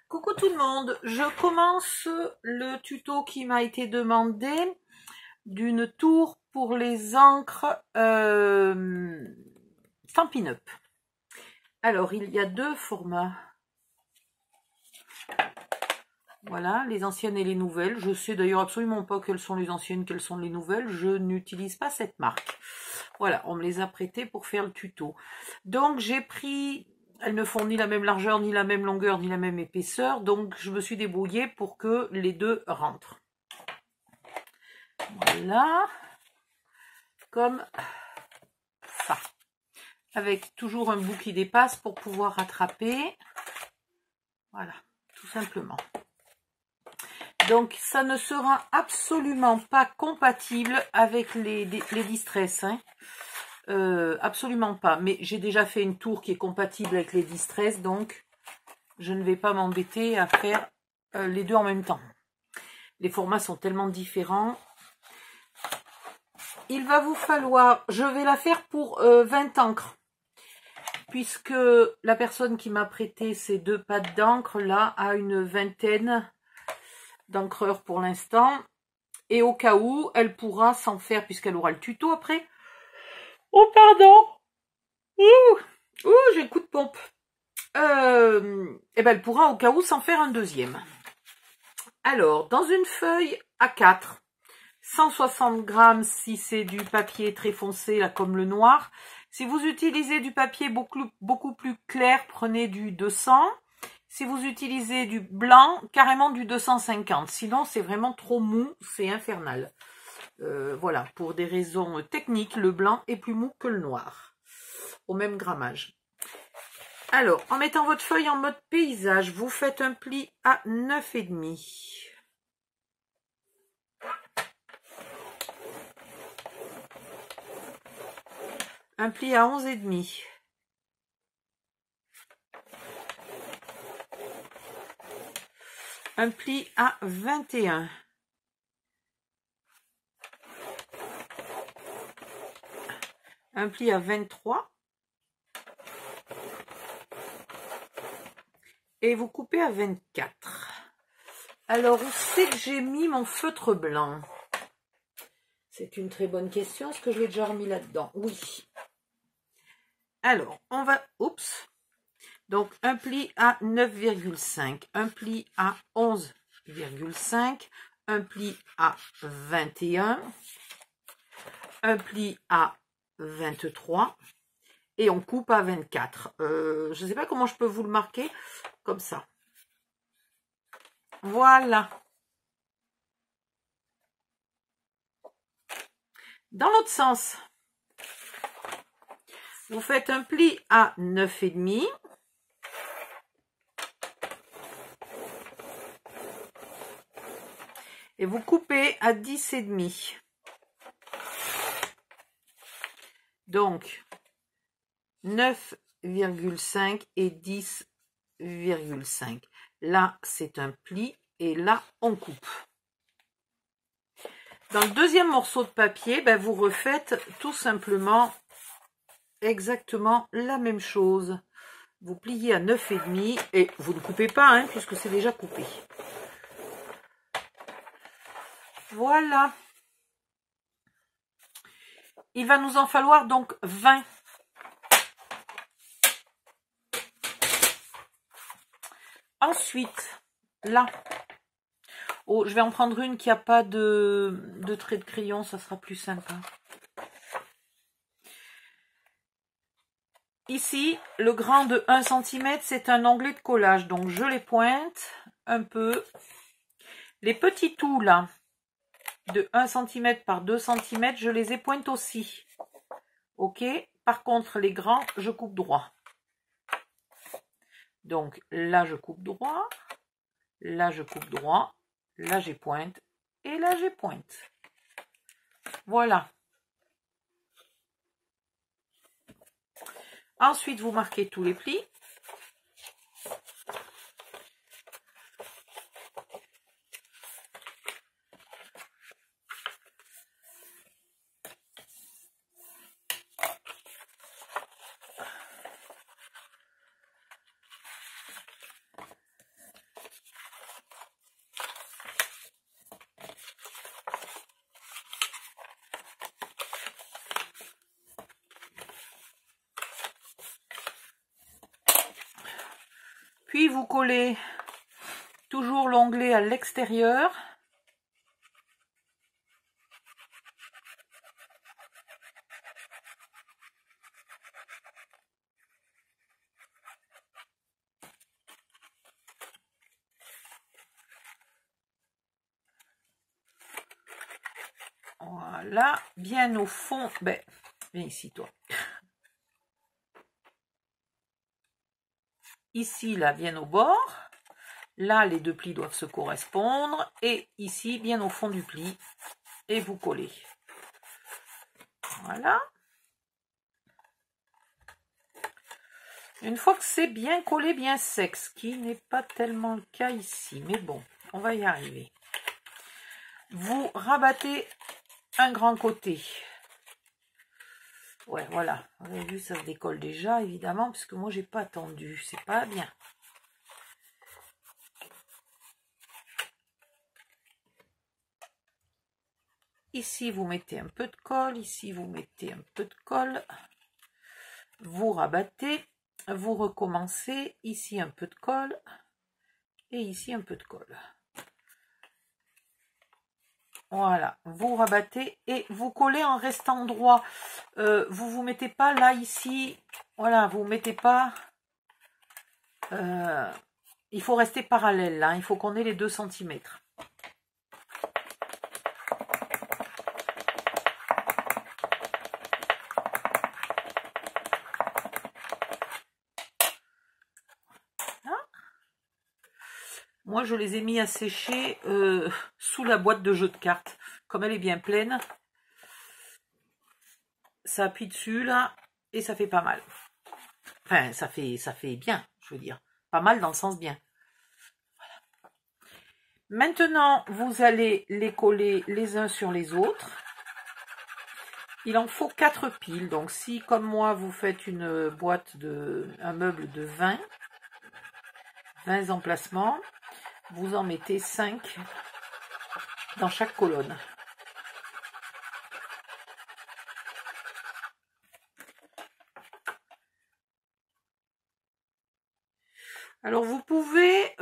Coucou tout le monde, je commence le tuto qui m'a été demandé d'une tour pour les encres Stampin' Up. Alors il y a deux formats. Voilà, les anciennes et les nouvelles. Je sais d'ailleurs absolument pas quelles sont les anciennes, quelles sont les nouvelles. Je n'utilise pas cette marque. Voilà, on me les a prêtées pour faire le tuto. Donc j'ai pris... Elles ne font ni la même largeur, ni la même longueur, ni la même épaisseur. Donc, je me suis débrouillée pour que les deux rentrent. Voilà. Comme ça. Avec toujours un bout qui dépasse pour pouvoir rattraper. Voilà, tout simplement. Donc, ça ne sera absolument pas compatible avec les Distress. Hein. Absolument pas, mais j'ai déjà fait une tour qui est compatible avec les Distress, donc je ne vais pas m'embêter à faire les deux en même temps. Les formats sont tellement différents. Il va vous falloir, je vais la faire pour 20 encres, puisque la personne qui m'a prêté ces deux pattes d'encre là a une vingtaine d'encreurs pour l'instant, et au cas où elle pourra s'en faire, puisqu'elle aura le tuto après. Oh pardon. Ouh, j'ai le coup de pompe. Et ben elle pourra au cas où s'en faire un deuxième. Alors, dans une feuille A4, 160 grammes si c'est du papier très foncé, là comme le noir. Si vous utilisez du papier beaucoup plus clair, prenez du 200. Si vous utilisez du blanc, carrément du 250. Sinon, c'est vraiment trop mou, c'est infernal. Voilà, pour des raisons techniques, le blanc est plus mou que le noir, au même grammage. Alors, en mettant votre feuille en mode paysage, vous faites un pli à 9,5. Un pli à 11,5. Un pli à 21. Un pli à 23. Et vous coupez à 24. Alors, où c'est que j'ai mis mon feutre blanc? C'est une très bonne question. Est-ce que je l'ai déjà remis là-dedans? Oui. Alors, on va... Oups. Donc, un pli à 9,5. Un pli à 11,5. Un pli à 21. Un pli à 23. Et on coupe à 24. Je ne sais pas comment je peux vous le marquer. Comme ça. Voilà. Dans l'autre sens, vous faites un pli à 9,5. Et vous coupez à 10,5. Donc, 9,5 et 10,5. Là, c'est un pli et là, on coupe. Dans le deuxième morceau de papier, ben, vous refaites tout simplement exactement la même chose. Vous pliez à 9,5 et vous ne coupez pas, hein, puisque c'est déjà coupé. Voilà. Il va nous en falloir donc 20. Ensuite, là, oh, je vais en prendre une qui n'a pas de trait de crayon, ça sera plus sympa. Ici, le grand de 1 cm, c'est un onglet de collage, donc je les pointe un peu. Les petits tout là, de 1 cm par 2 cm, je les épointe aussi. Ok? Par contre, les grands, je coupe droit. Donc là, je coupe droit. Là, je coupe droit. Là, j'ai pointe. Et là, j'ai pointe. Voilà. Ensuite, vous marquez tous les plis. Puis vous collez toujours l'onglet à l'extérieur. Voilà, bien au fond. Ben, viens ici, toi. Ici, là, bien au bord. Là, les deux plis doivent se correspondre. Et ici, bien au fond du pli. Et vous collez. Voilà. Une fois que c'est bien collé, bien sec, ce qui n'est pas tellement le cas ici. Mais bon, on va y arriver. Vous rabattez un grand côté. Ouais, voilà. Vous avez vu, ça se décolle déjà, évidemment, puisque moi, j'ai pas attendu. C'est pas bien. Ici, vous mettez un peu de colle. Ici, vous mettez un peu de colle. Vous rabattez. Vous recommencez. Ici, un peu de colle. Et ici, un peu de colle. Voilà, vous rabattez et vous collez en restant droit. Vous mettez pas là, ici. Voilà, vous mettez pas. Il faut rester parallèle là. Il faut qu'on ait les 2 cm. Moi, je les ai mis à sécher sous la boîte de jeu de cartes. Comme elle est bien pleine, ça appuie dessus, là, et ça fait pas mal. Enfin, ça fait bien, je veux dire. Pas mal dans le sens bien. Voilà. Maintenant, vous allez les coller les uns sur les autres. Il en faut 4 piles. Donc, si, comme moi, vous faites une boîte un meuble de 20 emplacements, vous en mettez 5 dans chaque colonne. Alors vous pouvez,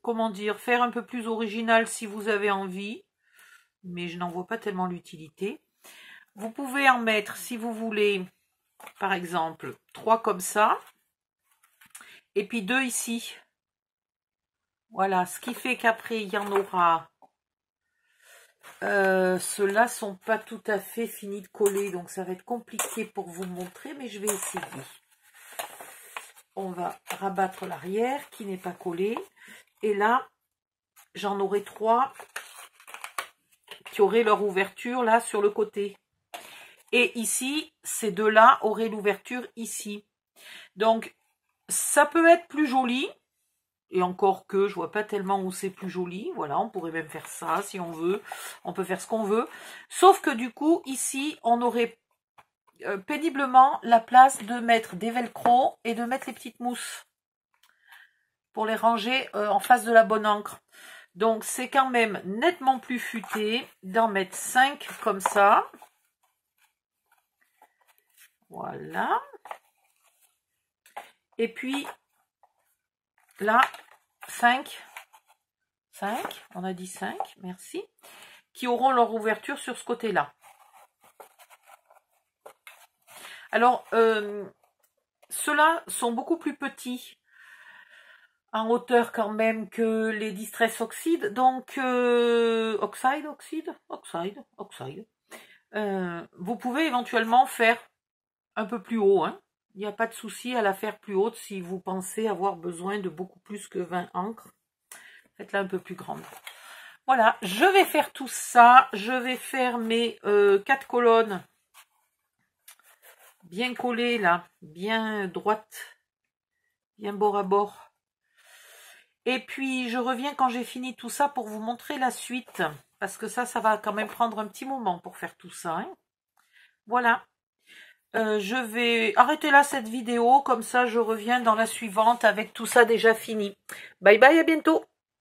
comment dire, faire un peu plus original si vous avez envie, mais je n'en vois pas tellement l'utilité. Vous pouvez en mettre, si vous voulez, par exemple, 3 comme ça, et puis 2 ici. Voilà, ce qui fait qu'après, il y en aura... Ceux-là sont pas tout à fait finis de coller, donc ça va être compliqué pour vous montrer, mais je vais essayer. On va rabattre l'arrière qui n'est pas collé. Et là, j'en aurai 3 qui auraient leur ouverture là sur le côté. Et ici, ces deux-là auraient l'ouverture ici. Donc, ça peut être plus joli. Et encore que, je vois pas tellement où c'est plus joli. Voilà, on pourrait même faire ça si on veut. On peut faire ce qu'on veut. Sauf que du coup, ici, on aurait péniblement la place de mettre des velcro et de mettre les petites mousses pour les ranger en face de la bonne encre. Donc, c'est quand même nettement plus futé d'en mettre 5 comme ça. Voilà. Et puis, là, 5. 5, on a dit 5, merci. Qui auront leur ouverture sur ce côté-là. Alors, ceux-là sont beaucoup plus petits en hauteur quand même que les Distress Oxide. Donc, Oxide. Vous pouvez éventuellement faire un peu plus haut. Hein. Il n'y a pas de souci à la faire plus haute si vous pensez avoir besoin de beaucoup plus que 20 encres. Faites-la un peu plus grande. Voilà, je vais faire tout ça. Je vais faire mes 4 colonnes bien collées là, bien droites, bien bord à bord. Et puis, je reviens quand j'ai fini tout ça pour vous montrer la suite. Parce que ça va quand même prendre un petit moment pour faire tout ça. Hein. Voilà. Je vais arrêter là cette vidéo. Comme ça, je reviens dans la suivante avec tout ça déjà fini. Bye bye, à bientôt.